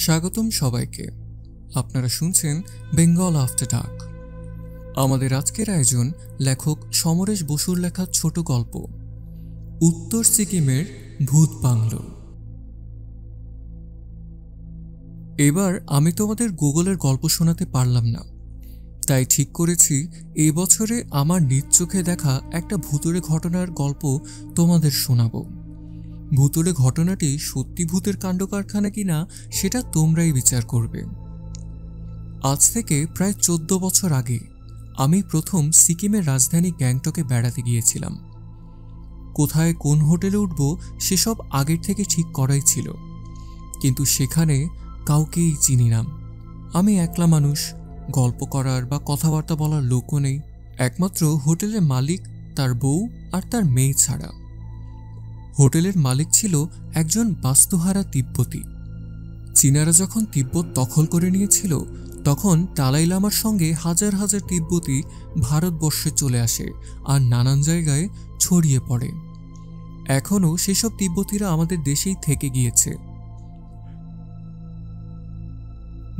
স্বাগতম সবাইকে। আপনারা শুনছেন বেঙ্গল আফটার ডার্ক। আমাদের আজকের আয়োজন লেখক সমরেশ বসুর লেখা ছোট গল্প উত্তর সিকিমের ভূত বাংলো। এবার আমি তোমাদের গুগলের গল্প শোনাতে পারলাম না, তাই ঠিক করেছি এই বছরে আমার নিজ চোখে দেখা একটা ভূতুড়ে ঘটনার গল্প তোমাদের শোনাবো। ভূতুড়ে ঘটনাটি সত্যি ভূতের কাণ্ড কারখানা কিনা সেটা তোমরাই বিচার করবে। আজ থেকে প্রায় 14 বছর আগে আমি প্রথম সিকিমের রাজধানী গ্যাংটকে বেড়াতে গিয়েছিলাম। কোথায় কোন হোটেলে উঠব সেসব আগের থেকে ঠিক করাই ছিল, কিন্তু সেখানে কাউকেই চিনি না। আমি একলা মানুষ, গল্প করার বা কথাবার্তা বলার লোকও নেই, একমাত্র হোটেলের মালিক, তার বউ আর তার মেয়ে ছাড়া। হোটেলের মালিক ছিল একজন বাস্তুহারা তিব্বতী। চীনারা যখন তিব্বত দখল করে নিয়েছিল তখন দালাই লামার সঙ্গে হাজার হাজার তিব্বতী ভারতবর্ষে চলে আসে আর নানান জায়গায় ছড়িয়ে পড়ে। এখনও সেসব তিব্বতীরা আমাদের দেশেই থেকে গিয়েছে।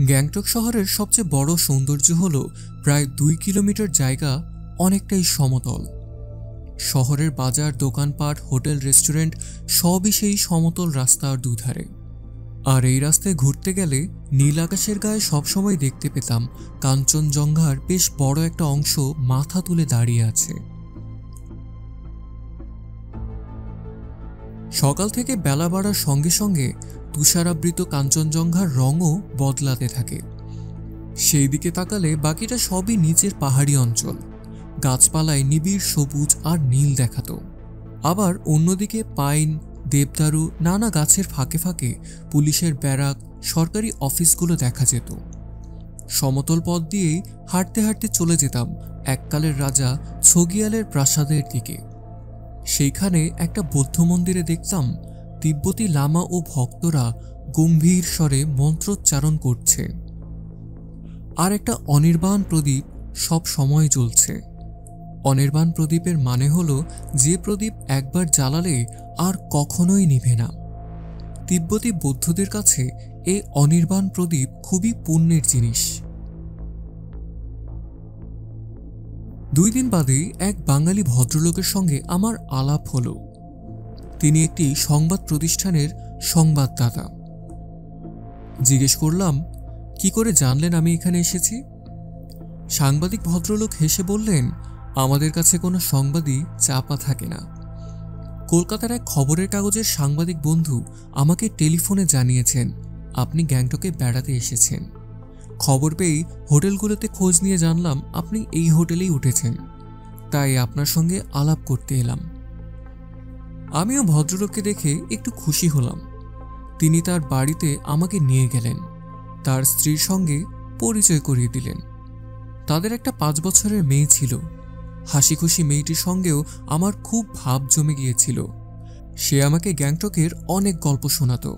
গ্যাংটক শহরের সবচেয়ে বড় সৌন্দর্য হল প্রায় 2 কিলোমিটার জায়গা অনেকটাই সমতল। শহরের বাজার, দোকানপাট, হোটেল, রেস্টুরেন্ট সবই সেই সমতল রাস্তার দুধারে। আর এই রাস্তায় ঘুরতে গেলে নীল আকাশের গায়ে সবসময় দেখতে পেতাম কাঞ্চনজঙ্ঘার বেশ বড় একটা অংশ মাথা তুলে দাঁড়িয়ে আছে। সকাল থেকে বেলা বাড়ার সঙ্গে সঙ্গে তুষারাবৃত কাঞ্চনজঙ্ঘার রঙও বদলাতে থাকে। সেই দিকে তাকালে বাকিটা সবই নিচের পাহাড়ি অঞ্চল, গাছপালায় নিবিড় সবুজ আর নীল দেখাতো। আবার অন্যদিকে পাইন, দেবদারু, নানা গাছের ফাঁকে ফাঁকে পুলিশের ব্যারাক, সরকারি অফিসগুলো দেখা যেত। সমতল পথ দিয়েই হাঁটতে হাঁটতে চলে যেতাম এককালের রাজা ছগিয়ালের প্রাসাদের দিকে। সেইখানে একটা বৌদ্ধ মন্দিরে দেখতাম তিব্বতী লামা ও ভক্তরা গম্ভীর স্বরে মন্ত্রোচ্চারণ করছে, আর একটা অনির্বাণ প্রদীপ সব সময় জ্বলছে। অনির্বাণ প্রদীপের মানে হলো যে প্রদীপ একবার জ্বালালে আর কখনোই নিভে না। তিব্বতী বৌদ্ধদের কাছে এই অনির্বাণ প্রদীপ খুবই পুণ্যের জিনিস। 2 দিন বাদেই এক বাঙালি ভদ্রলোকের সঙ্গে আমার আলাপ হলো। তিনি একটি সংবাদ প্রতিষ্ঠানের সংবাদদাতা। জিজ্ঞেস করলাম, কি করে জানলেন আমি এখানে এসেছি? সাংবাদিক ভদ্রলোক হেসে বললেন, আমাদের কাছে কোনো সংবাদই চাপা থাকে না। কলকাতার এক খবরের কাগজের সাংবাদিক বন্ধু আমাকে টেলিফোনে জানিয়েছেন আপনি গ্যাংটকে বেড়াতে এসেছেন। খবর পেয়েই হোটেলগুলোতে খোঁজ নিয়ে জানলাম আপনি এই হোটেলেই উঠেছেন, তাই আপনার সঙ্গে আলাপ করতে এলাম। আমিও ভদ্রলোককে দেখে একটু খুশি হলাম। তিনি তার বাড়িতে আমাকে নিয়ে গেলেন, তার স্ত্রীর সঙ্গে পরিচয় করিয়ে দিলেন। তাদের একটা 5 বছরের মেয়ে ছিল। হাসি খুশি মেয়েটির সঙ্গেও আমার খুব ভাব জমে গিয়েছিল। সে আমাকে গ্যাংটকের অনেক গল্প শোনাতো।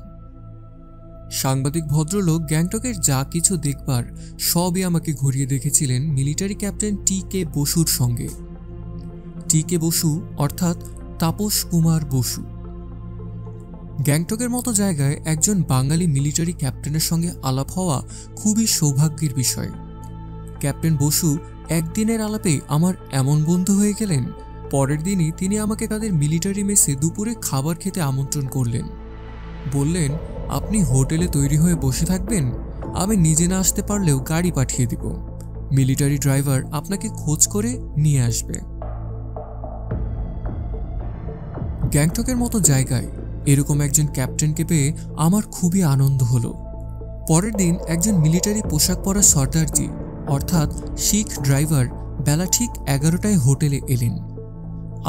সাংবাদিক ভদ্রলোক গ্যাংটকের যা কিছু দেখবার সবই আমাকে ঘুরিয়ে দেখেছিলেন মিলিটারি ক্যাপ্টেন টি.কে. বসুর সঙ্গে। টি.কে. বসু অর্থাৎ তাপস কুমার বসু। গ্যাংটকের মতো জায়গায় একজন বাঙালি মিলিটারি ক্যাপ্টেনের সঙ্গে আলাপ হওয়া খুবই সৌভাগ্যের বিষয়। ক্যাপ্টেন বসু একদিনের আলাপেই আমার এমন বন্ধু হয়ে গেলেন, পরের দিনই তিনি আমাকে তাদের মিলিটারি মেসে দুপুরে খাবার খেতে আমন্ত্রণ করলেন। বললেন, আপনি হোটেলে তৈরি হয়ে বসে থাকবেন, আমি নিজে না আসতে পারলেও গাড়ি পাঠিয়ে দিব, মিলিটারি ড্রাইভার আপনাকে খোঁজ করে নিয়ে আসবে। গ্যাংটকের মতো জায়গায় এরকম একজন ক্যাপ্টেনকে পেয়ে আমার খুবই আনন্দ হলো। পরের দিন একজন মিলিটারি পোশাক পরা সর্দারজি অর্থাৎ শিখ ড্রাইভার বেলা ঠিক 11টায় হোটেলে এলেন।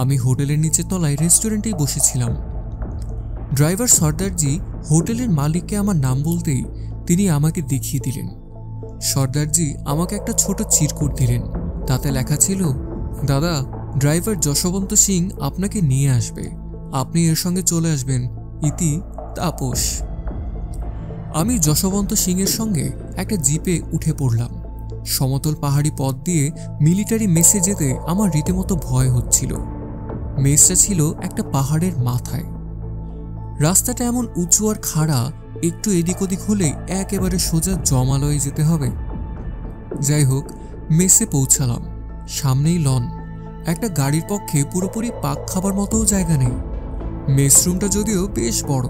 আমি হোটেলের নিচের তলায় রেস্টুরেন্টেই বসেছিলাম। ড্রাইভার সর্দারজি হোটেলের মালিককে আমার নাম বলতেই তিনি আমাকে দেখিয়ে দিলেন। সর্দারজি আমাকে একটা ছোট চিরকুট দিলেন, তাতে লেখা ছিল, দাদা, ড্রাইভার যশবন্ত সিং আপনাকে নিয়ে আসবে, আপনি এর সঙ্গে চলে আসবেন, ইতি তাপস। আমি যশবন্ত সিংয়ের সঙ্গে একটা জিপে উঠে পড়লাম। সমতল পাহাড়ি পথ দিয়ে মিলিটারি মেসে যেতে আমার রীতিমতো ভয় হচ্ছিল। মেসটা ছিল একটা পাহাড়ের মাথায়। রাস্তাটা এমন উঁচু আর খাড়া একটু এদিক ওদিক হলেই একেবারে সোজা জমালয়ে যেতে হবে। যাই হোক, মেসে পৌঁছালাম। সামনেই লন। একটা গাড়ির পক্ষে পুরোপুরি পাক খাবার মতোও জায়গা নেই। মেসরুমটা যদিও বেশ বড়।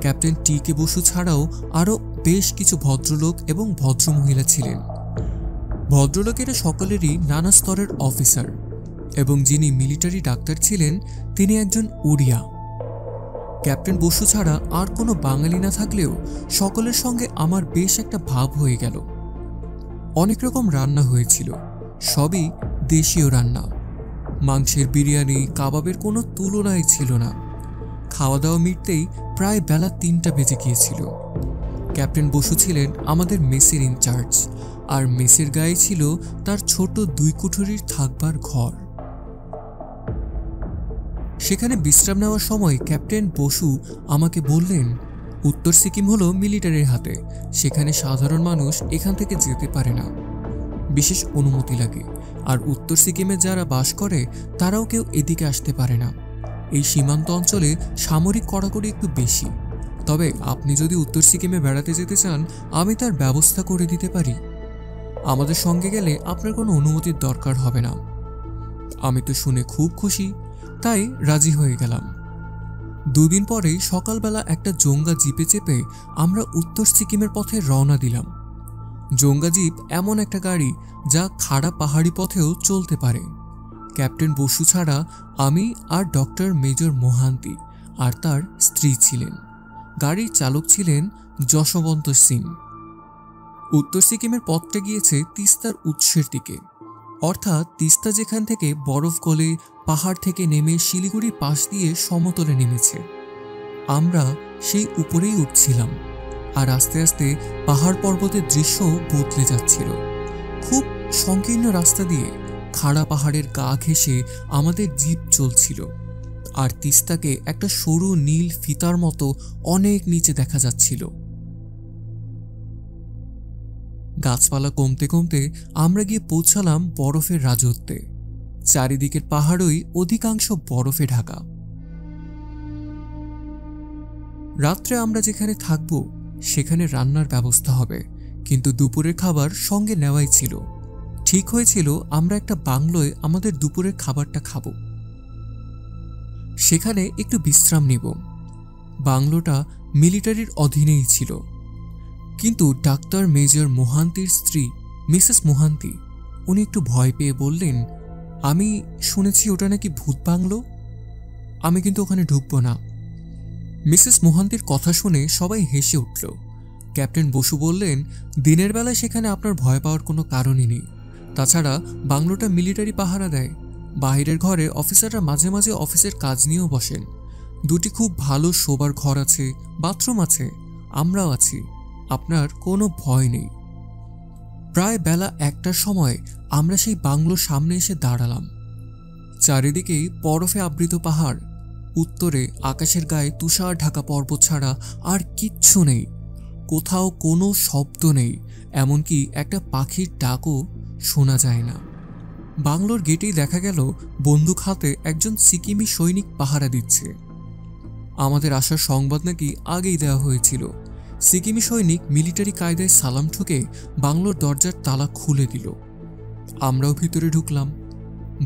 ক্যাপ্টেন টি কে বসু ছাড়াও আরও বেশ কিছু ভদ্রলোক এবং ভদ্রমহিলা ছিলেন। ভদ্রলোকেরা সকলেরই নানা স্তরের অফিসার, এবং যিনি মিলিটারি ডাক্তার ছিলেন তিনি একজন উড়িয়া। ক্যাপ্টেন বসু ছাড়া আর কোনো বাঙালি না থাকলেও সকলের সঙ্গে আমার বেশ একটা ভাব হয়ে গেল। অনেক রকম রান্না হয়েছিল, সবই দেশীয় রান্না। মাংসের বিরিয়ানি, কাবাবের কোনো তুলনাই ছিল না। খাওয়া দাওয়া মিটতেই প্রায় বেলা 3টা বেজে গিয়েছিল। ক্যাপ্টেন বসু ছিলেন আমাদের মেসের ইনচার্জ, আর মেসের গায়ে ছিল তার ছোট 2 কুঠুরির থাকবার ঘর। সেখানে বিশ্রাম নেওয়ার সময় ক্যাপ্টেন বসু আমাকে বললেন, উত্তর সিকিম হলো মিলিটারির হাতে, সেখানে সাধারণ মানুষ এখান থেকে যেতে পারে না, বিশেষ অনুমতি লাগে। আর উত্তর সিকিমে যারা বাস করে তারাও কেউ এদিকে আসতে পারে না। এই সীমান্ত অঞ্চলে সামরিক কড়াকড়ি একটু বেশি। তবে আপনি যদি উত্তর সিকিমে বেড়াতে যেতে চান, আমি তার ব্যবস্থা করে দিতে পারি। আমাদের সঙ্গে গেলে আপনার কোনো অনুমতির দরকার হবে না। আমি তো শুনে খুব খুশি, তাই রাজি হয়ে গেলাম। 2 দিন পরেই সকালবেলা একটা জোঙ্গা জিপে চেপে আমরা উত্তর সিকিমের পথে রওনা দিলাম। জোঙ্গা জিপ এমন একটা গাড়ি যা খাড়া পাহাড়ি পথেও চলতে পারে। ক্যাপ্টেন বসু ছাড়া আমি আর ডক্টর মেজর মোহান্তি আর তার স্ত্রী ছিলেন। গাড়ির চালক ছিলেন যশবন্ত সিং। উত্তর সিকিমের পথটা গিয়েছে তিস্তার উৎসের দিকে, অর্থাৎ তিস্তা যেখান থেকে বরফ গলে পাহাড় থেকে নেমে শিলিগুড়ির পাশ দিয়ে সমতলে নেমেছে। আমরা সেই উপরেই উঠছিলাম, আর আস্তে আস্তে পাহাড় পর্বতের দৃশ্য বদলে যাচ্ছিল। খুব সংকীর্ণ রাস্তা দিয়ে খাড়া পাহাড়ের গা ঘেঁষে আমাদের জিপ চলছিল, আর তিস্তাকে একটা সরু নীল ফিতার মতো অনেক নিচে দেখা যাচ্ছিল। গাছপালা কমতে কমতে আমরা গিয়ে পৌঁছালাম বরফের রাজত্বে। চারিদিকের পাহাড়ই অধিকাংশ বরফে ঢাকা। রাত্রে আমরা যেখানে থাকব সেখানে রান্নার ব্যবস্থা হবে, কিন্তু দুপুরের খাবার সঙ্গে নেওয়াই ছিল। ঠিক হয়েছিল আমরা একটা বাংলোয় আমাদের দুপুরের খাবারটা খাব, সেখানে একটু বিশ্রাম নিব। বাংলোটা মিলিটারির অধীনেই ছিল, কিন্তু ডাক্তার মেজর মোহান্তির স্ত্রী মিসেস মোহান্তি উনি একটু ভয় পেয়ে বললেন, আমি শুনেছি ওটা নাকি ভূত বাংলো, আমি কিন্তু ওখানে ঢুকবো না। মিসেস মোহান্তির কথা শুনে সবাই হেসে উঠল। ক্যাপ্টেন বসু বললেন, দিনের বেলায় সেখানে আপনার ভয় পাওয়ার কোনো কারণই নেই। তাছাড়া বাংলোটা মিলিটারি পাহারা দেয়। বাহিরের ঘরে অফিসাররা মাঝে মাঝে অফিসের কাজ নিয়েও বসেন। 2টি খুব ভালো শোবার ঘর আছে, বাথরুম আছে, আমরাও আছি, আপনার কোনো ভয় নেই। প্রায় বেলা 1টার সময় আমরা সেই বাংলোর সামনে এসে দাঁড়ালাম। চারিদিকেই বরফে আবৃত পাহাড়, উত্তরে আকাশের গায়ে তুষার ঢাকা পর্বত ছাড়া আর কিচ্ছু নেই। কোথাও কোনো শব্দ নেই, এমনকি একটা পাখির ডাকও শোনা যায় না। বাংলোর গেটেই দেখা গেল বন্দুক হাতে একজন সিকিমি সৈনিক পাহারা দিচ্ছে। আমাদের আসার সংবাদ নাকি আগেই দেওয়া হয়েছিল। সিকিমি সৈনিক মিলিটারি কায়দায় সালাম ঠুকে বাংলোর দরজার তালা খুলে দিল। আমরাও ভিতরে ঢুকলাম।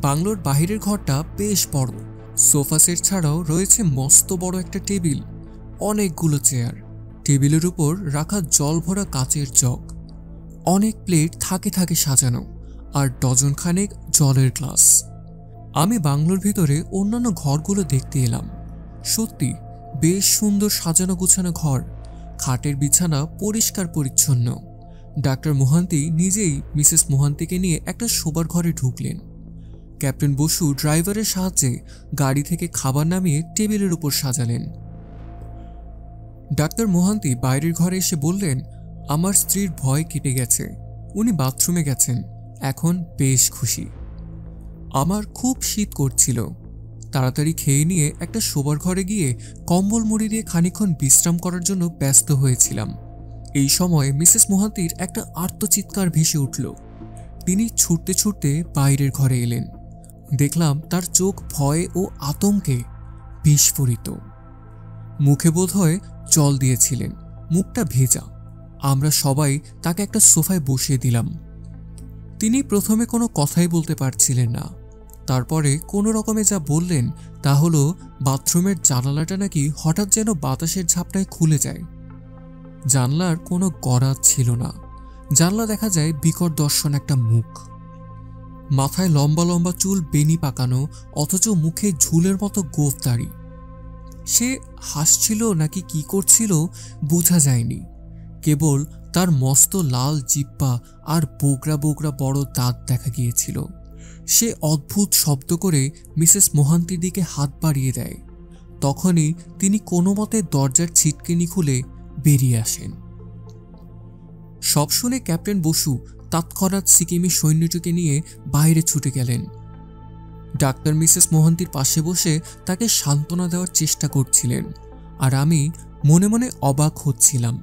বাংলোর বাহিরের ঘরটা বেশ বড়। সোফা সেট ছাড়াও রয়েছে মস্ত বড় একটা টেবিল, অনেকগুলো চেয়ার, টেবিলের উপর রাখা জল ভরা কাচের জগ, অনেক প্লেট থাকে থাকে সাজানো, আর ডজন খানেক জলের গ্লাস। আমি বাংলোর ভিতরে অন্যান্য ঘরগুলো দেখতে এলাম। সত্যি বেশ সুন্দর সাজানো গুছানো ঘর। খাটের বিছানা পরিষ্কার পরিচ্ছন্ন। ডাক্তার মোহান্তি নিজেই মিসেস মোহান্তিকে নিয়ে একটা শোবার ঘরে ঢুকলেন। ক্যাপ্টেন বসু ড্রাইভারের সাহায্যে গাড়ি থেকে খাবার নামিয়ে টেবিলের উপর সাজালেন। ডাক্তার মোহান্তি বাইরের ঘরে এসে বললেন, আমার স্ত্রীর ভয় কেটে গেছে, উনি বাথরুমে গেছেন, এখন বেশ খুশি। আমার খুব শীত করছিল। তাড়াতাড়ি খেয়ে নিয়ে একটা শোবার ঘরে গিয়ে কম্বল মুড়ি দিয়ে খানিকক্ষণ বিশ্রাম করার জন্য ব্যস্ত হয়েছিলাম। এই সময় মিসেস মোহান্তির একটা আর্তচিৎকার ভেসে উঠল। তিনি ছুটতে ছুটতে বাইরের ঘরে এলেন। দেখলাম তার চোখ ভয়ে ও আতঙ্কে বিস্ফোরিত। মুখে বোধহয় জল দিয়েছিলেন, মুখটা ভেজা। আমরা সবাই তাকে একটা সোফায় বসিয়ে দিলাম। তিনি প্রথমে কোনো কথাই বলতে পারছিলেন না। তারপরে কোনো রকমে যা বললেন তা হলো বাথরুমের জানালাটা নাকি হঠাৎ যেন বাতাসের ঝাপটায় খুলে যায়। জানলার কোনো গরাদ ছিল না। জানলা দেখা যায় বিকট দর্শন একটা মুখ। মাথায় লম্বা লম্বা চুল, বেনি পাকানো, অথচ মুখে ঝুলের মতো গোঁফ দাড়ি। সে হাসছিল নাকি কি করছিল বোঝা যায়নি। কেবল তার মস্ত লাল জিহ্বা আর বোগরা বোগরা বড় দাঁত দেখা গিয়েছিল। সে অদ্ভুত শব্দ করে মিসেস মোহান্তির দিকে হাত বাড়িয়ে দেয়। তখনই তিনি কোনো মতে দরজার ছিটকিনি খুলে বেরিয়ে আসেন। সব শুনে ক্যাপ্টেন বসু তৎক্ষণাৎ সিকিমি সৈন্যটিকে নিয়ে বাইরে ছুটে গেলেন। ডাক্তার মিসেস মোহান্তির পাশে বসে তাকে সান্ত্বনা দেওয়ার চেষ্টা করছিলেন, আর আমি মনে মনে অবাক হচ্ছিলাম।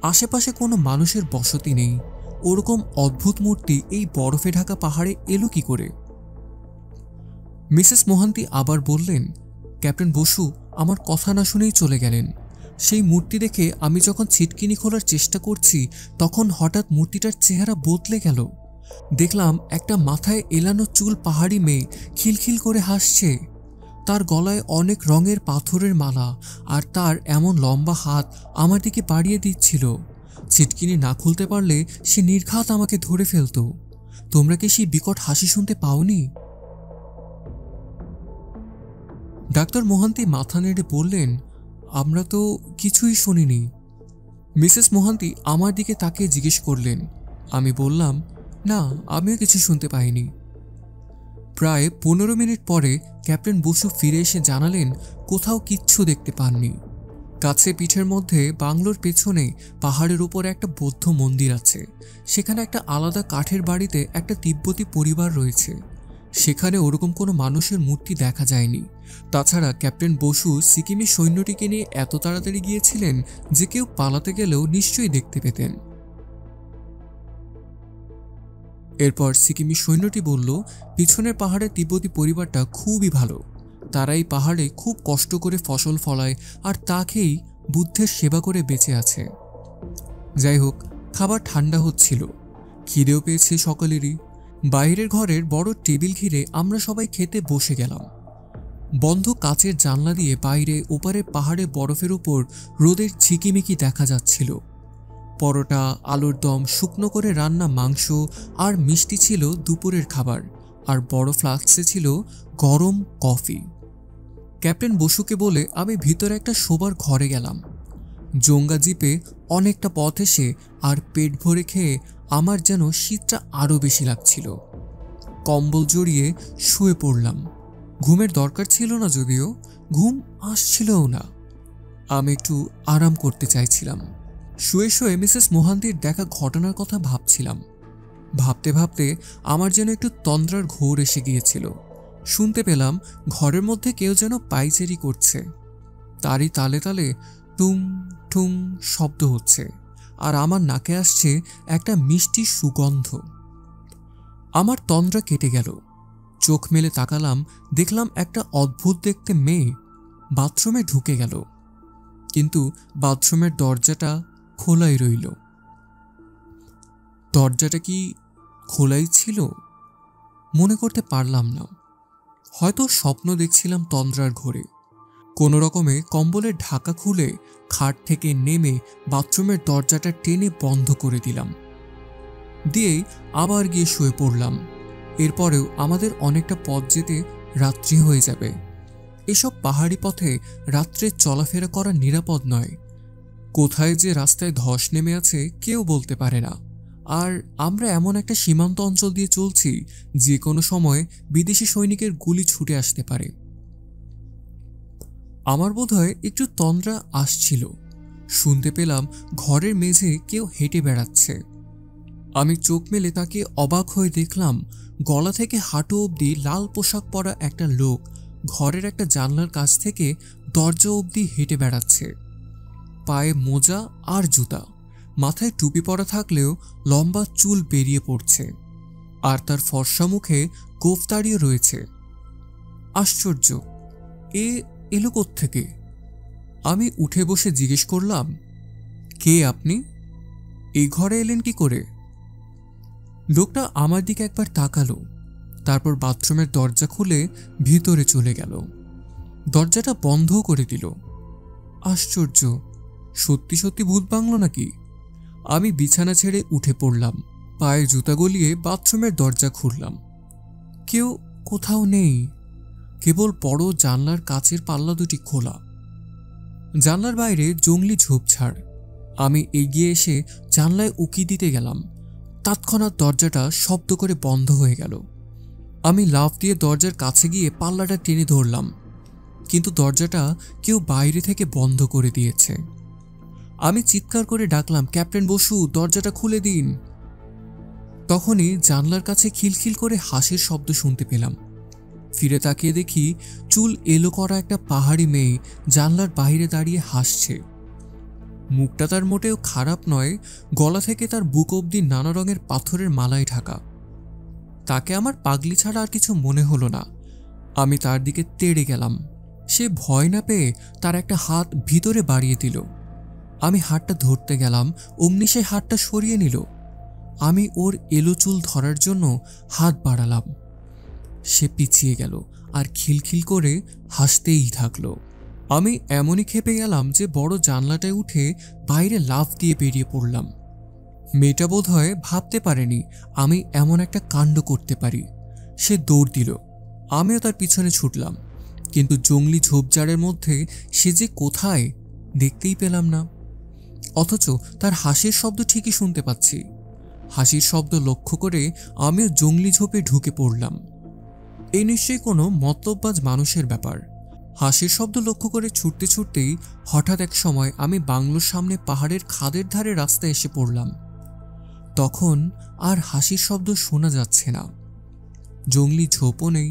আশেপাশে কোনো মানুষের বসতি নেই। ওরকম অদ্ভুত মূর্তি এই বরফে ঢাকা পাহাড়ে এলো কি করে? মিসেস মোহান্তি আবার বললেন, ক্যাপ্টেন বসু আমার কথা না শুনেই চলে গেলেন। সেই মূর্তি দেখে আমি যখন ছিটকিনি খোলার চেষ্টা করছি তখন হঠাৎ মূর্তিটার চেহারা বদলে গেল। দেখলাম একটা মাথায় এলানো চুল পাহাড়ি মেয়ে খিলখিল করে হাসছে। তার গলায় অনেক রঙের পাথরের মালা, আর তার এমন লম্বা হাত আমার দিকে বাড়িয়ে দিচ্ছিল। ছিটকিনি না খুলতে পারলে সে নির্ঘাত আমাকে ধরে ফেলত। তোমরা কি সেই বিকট হাসি শুনতে পাওনি? ডাক্তার মোহান্তি মাথা নেড়ে বললেন, আমরা তো কিছুই শুনিনি। মিসেস মোহান্তি আমার দিকে তাকিয়ে জিজ্ঞেস করলেন। আমি বললাম, না, আমিও কিছু শুনতে পাইনি। প্রায় 15 মিনিট পরে ক্যাপ্টেন বসু ফিরে এসে জানালেন কোথাও কিচ্ছু দেখতে পাননি। কাছে পিঠের মধ্যে বাংলোর পেছনে পাহাড়ের উপরে একটা বৌদ্ধ মন্দির আছে। সেখানে একটা আলাদা কাঠের বাড়িতে একটা তিব্বতী পরিবার রয়েছে। সেখানে ওরকম কোনো মানুষের মূর্তি দেখা যায়নি। তাছাড়া ক্যাপ্টেন বসু সিকিমি সৈন্যটিকে নিয়ে এত তাড়াতাড়ি গিয়েছিলেন যে কেউ পালাতে গেলেও নিশ্চয়ই দেখতে পেতেন। এরপর সিকিমি সৈন্যটি বলল, পিছনের পাহাড়ের তিব্বতী পরিবারটা খুবই ভালো। তারা এই পাহাড়ে খুব কষ্ট করে ফসল ফলায় আর তা খেয়েই বুদ্ধের সেবা করে বেঁচে আছে। যাই হোক, খাবার ঠান্ডা হচ্ছিল, খিদেও পেয়েছে সকলেরই। বাইরের ঘরের বড় টেবিল ঘিরে আমরা সবাই খেতে বসে গেলাম। বন্ধ কাচের জানলা দিয়ে বাইরে ওপারে পাহাড়ে বরফের উপর রোদের ঝিকিমিকি দেখা যাচ্ছিল। পরোটা, আলুর দম, শুকনো করে রান্না মাংস আর মিষ্টি ছিল দুপুরের খাবার, আর বড় ফ্লাস্কে ছিল গরম কফি। ক্যাপ্টেন বসুকে বলে আমি ভিতরে একটা শোবার ঘরে গেলাম। জোঙ্গা জিপে অনেকটা পথ এসে আর পেট ভরে খেয়ে আমার যেন শীতটা আরও বেশি লাগছিল। কম্বল জড়িয়ে শুয়ে পড়লাম। ঘুমের দরকার ছিল না, যদিও ঘুম আসছিলও না। আমি একটু আরাম করতে চাইছিলাম। শুয়ে শুয়ে মিসেস মোহান্তির দেখা ঘটনার কথা ভাবছিলাম। ভাবতে ভাবতে আমার যেন একটু তন্দ্রার ঘোর এসে গিয়েছিল। শুনতে পেলাম ঘরের মধ্যে কেউ যেন পায়চারি করছে। তারই তালে তালে টুং টুং শব্দ হচ্ছে, আর আমার নাকে আসছে একটা মিষ্টি সুগন্ধ। আমার তন্দ্রা কেটে গেল। চোখ মেলে তাকালাম, দেখলাম একটা অদ্ভুত দেখতে মেয়ে বাথরুমে ঢুকে গেল, কিন্তু বাথরুমের দরজাটা খোলাই রইল। দরজাটা কি খোলাই ছিল? মনে করতে পারলাম না। হয়তো স্বপ্ন দেখছিলাম তন্দ্রার ঘোরে। কোনো রকমে কম্বলের ঢাকা খুলে খাট থেকে নেমে বাথরুমের দরজাটা টেনে বন্ধ করে দিলাম। দিয়েই আবার গিয়ে শুয়ে পড়লাম। এরপরেও আমাদের অনেকটা পথ যেতে রাত্রি হয়ে যাবে। এসব পাহাড়ি পথে রাত্রে চলাফেরা করা নিরাপদ নয়। কোথায় যে রাস্তায় ধস নেমে আছে কেউ বলতে পারে না। আর আমরা এমন একটা সীমান্ত অঞ্চল দিয়ে চলছি, যে কোনো সময় বিদেশি সৈনিকের গুলি ছুটে আসতে পারে। আমার বোধহয় একটু তন্দ্রা আসছিল। শুনতে পেলাম ঘরের মেঝে কেউ হেঁটে বেড়াচ্ছে। আমি চোখ মেলে তাকে অবাক হয়ে দেখলাম গলা থেকে হাঁটু অবধি লাল পোশাক পরা একটা লোক ঘরের একটা জানলার কাছ থেকে দরজা অবধি হেঁটে বেড়াচ্ছে। পায়ে মোজা আর জুতা, মাথায় টুপি পরা থাকলেও লম্বা চুল বেরিয়ে পড়ছে, আর তার ফর্সা মুখে গোঁফ দাঁড়িয়ে রয়েছে। আশ্চর্য, এলো কোত্থেকে? আমি উঠে বসে জিজ্ঞেস করলাম, কে আপনি? এই ঘরে এলেন কি করে? লোকটা আমার দিকে একবার তাকালো, তারপর বাথরুমের দরজা খুলে ভিতরে চলে গেল। দরজাটা বন্ধ করে দিল। আশ্চর্য, সত্যি সত্যি ভূত বাংলো নাকি? আমি বিছানা ছেড়ে উঠে পড়লাম, পায়ের জুতা গলিয়ে বাথরুমের দরজা খুললাম। কেউ কোথাও নেই, কেবল বড় জানলার কাচের পাল্লা দুটি খোলা। জানলার বাইরে জংলি ঝোপঝাড়। আমি এগিয়ে এসে জানলায় উকি দিতে গেলাম। তৎক্ষণাৎ দরজাটা শব্দ করে বন্ধ হয়ে গেল। আমি লাফ দিয়ে দরজার কাছে গিয়ে পাল্লাটা টেনে ধরলাম, কিন্তু দরজাটা কেউ বাইরে থেকে বন্ধ করে দিয়েছে। আমি চিৎকার করে ডাকলাম, ক্যাপ্টেন বসু, দরজাটা খুলে দিন। তখনই জানলার কাছে খিলখিল করে হাসির শব্দ শুনতে পেলাম। ফিরে তাকিয়ে দেখি চুল এলো করা একটা পাহাড়ি মেয়ে জানলার বাইরে দাঁড়িয়ে হাসছে। মুখটা তার মোটেও খারাপ নয়, গলা থেকে তার বুক অবধি নানা রঙের পাথরের মালায় ঢাকা। তাকে আমার পাগলি ছাড়া আর কিছু মনে হলো না। আমি তার দিকে তেড়ে গেলাম। সে ভয় না পেয়ে তার একটা হাত ভিতরে বাড়িয়ে দিল। আমি হাতটা ধরতে গেলাম, অমনি সে হাতটা সরিয়ে নিল। আমি ওর এলো চুল ধরার জন্য হাত বাড়ালাম। সে পিছিয়ে গেল আর খিলখিল করে হাসতেই থাকলো। আমি এমনই ক্ষেপে গেলাম যে বড় জানলাটায় উঠে বাইরে লাফ দিয়ে বেরিয়ে পড়লাম। মেয়েটা বোধহয় ভাবতে পারেনি আমি এমন একটা কাণ্ড করতে পারি। সে দৌড় দিল, আমিও তার পিছনে ছুটলাম, কিন্তু জংলি ঝোপঝাড়ের মধ্যে সে যে কোথায় দেখতেই পেলাম না। অথচ তার হাসির শব্দ ঠিকই শুনতে পাচ্ছি। হাসির শব্দ লক্ষ্য করে আমিও জংলি ঝোপে ঢুকে পড়লাম। এই নিশ্চয়ই কোনো মতলববাজ মানুষের ব্যাপার। হাসির শব্দ লক্ষ্য করে ছুটতে ছুটতেই হঠাৎ এক সময় আমি বাংলোর সামনে পাহাড়ের খাদের ধারে রাস্তায় এসে পড়লাম। তখন আর হাসির শব্দ শোনা যাচ্ছে না, জংলি ঝোপও নেই।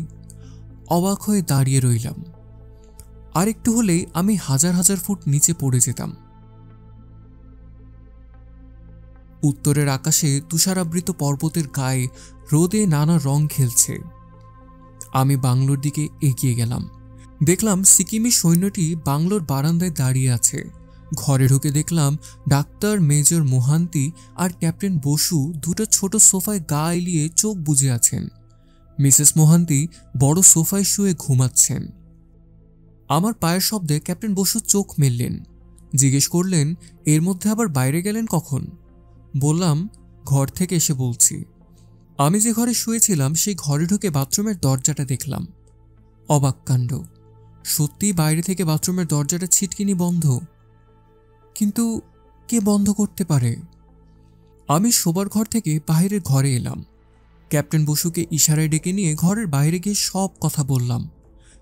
অবাক হয়ে দাঁড়িয়ে রইলাম। আর একটু হলেই আমি হাজার হাজার ফুট নিচে পড়ে যেতাম। উত্তরের আকাশে তুষারাবৃত পর্বতের গায়ে রোদে নানা রং খেলছে। আমি বাংলোর দিকে এগিয়ে গেলাম। দেখলাম সিকিমি সৈন্যটি বাংলোর বারান্দায় দাঁড়িয়ে আছে। ঘরে ঢুকে দেখলাম ডাক্তার মেজর মোহান্তি আর ক্যাপ্টেন বসু দুটো ছোট সোফায় গা এলিয়ে চোখ বুজে আছেন। মিসেস মোহান্তি বড় সোফায় শুয়ে ঘুমাচ্ছেন। আমার পায়ের শব্দে ক্যাপ্টেন বসু চোখ মেললেন, জিজ্ঞেস করলেন, এর মধ্যে আবার বাইরে গেলেন কখন? বললাম, ঘর থেকে এসে বলছি। আমি যে ঘরে শুয়েছিলাম সেই ঘরে ঢুকে বাথরুমের দরজাটা দেখলাম। অবাক কাণ্ড, সত্যিই বাইরে থেকে বাথরুমের দরজাটা ছিটকিনি বন্ধ। কিন্তু কে বন্ধ করতে পারে? আমি শোবার ঘর থেকে বাইরের ঘরে এলাম। ক্যাপ্টেন বসুকে ইশারায় ডেকে নিয়ে ঘরের বাইরে গিয়ে সব কথা বললাম।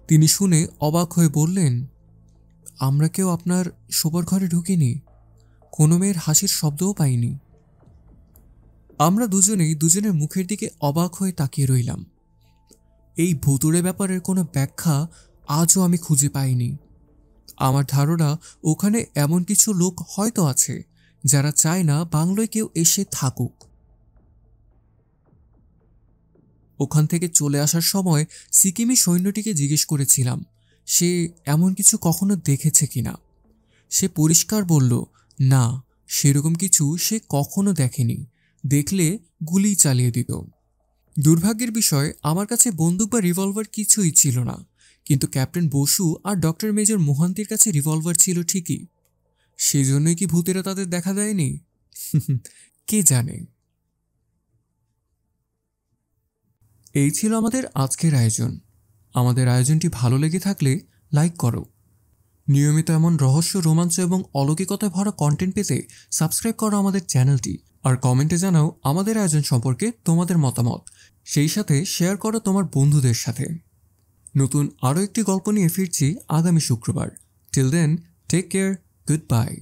তিনি শুনে অবাক হয়ে বললেন, আমরা কেউ আপনার শোবার ঘরে ঢুকিনি, কোনো মেয়ের হাসির শব্দও পাইনি। আমরা দুজনেই দুজনের মুখের দিকে অবাক হয়ে তাকিয়ে রইলাম। এই ভুতুড়ে ব্যাপারের কোনো ব্যাখ্যা আজও আমি খুঁজে পাইনি। আমার ধারণা ওখানে এমন কিছু লোক হয়তো আছে যারা চায় না বাংলোয় কেউ এসে থাকুক। ওখান থেকে চলে আসার সময় সিকিমি সৈন্যটিকে জিজ্ঞেস করেছিলাম সে এমন কিছু কখনো দেখেছে কিনা। সে পরিষ্কার বলল, না, সেরকম কিছু সে কখনো দেখেনি, দেখলে গুলি চালিয়ে দিত। দুর্ভাগ্যের বিষয়, আমার কাছে বন্দুক বা রিভলভার কিছুই ছিল না, কিন্তু ক্যাপ্টেন বসু আর ডক্টর মেজর মোহান্তির কাছে রিভলভার ছিল ঠিকই। সেজন্যই কি ভূতেরা তাদের দেখা দেয়নি? কে জানে। এই ছিল আমাদের আজকের আয়োজন। আমাদের আয়োজনটি ভালো লেগে থাকলে লাইক করো। নিয়মিত এমন রহস্য, রোমাঞ্চ এবং অলৌকিকতায় ভরা কন্টেন্ট পেতে সাবস্ক্রাইব করো আমাদের চ্যানেলটি, আর কমেন্টে জানাও আমাদের আয়োজন সম্পর্কে তোমাদের মতামত। সেই সাথে শেয়ার করো তোমার বন্ধুদের সাথে। নতুন আরও একটি গল্প নিয়ে ফিরছি আগামী শুক্রবার। Till then, take care, good by.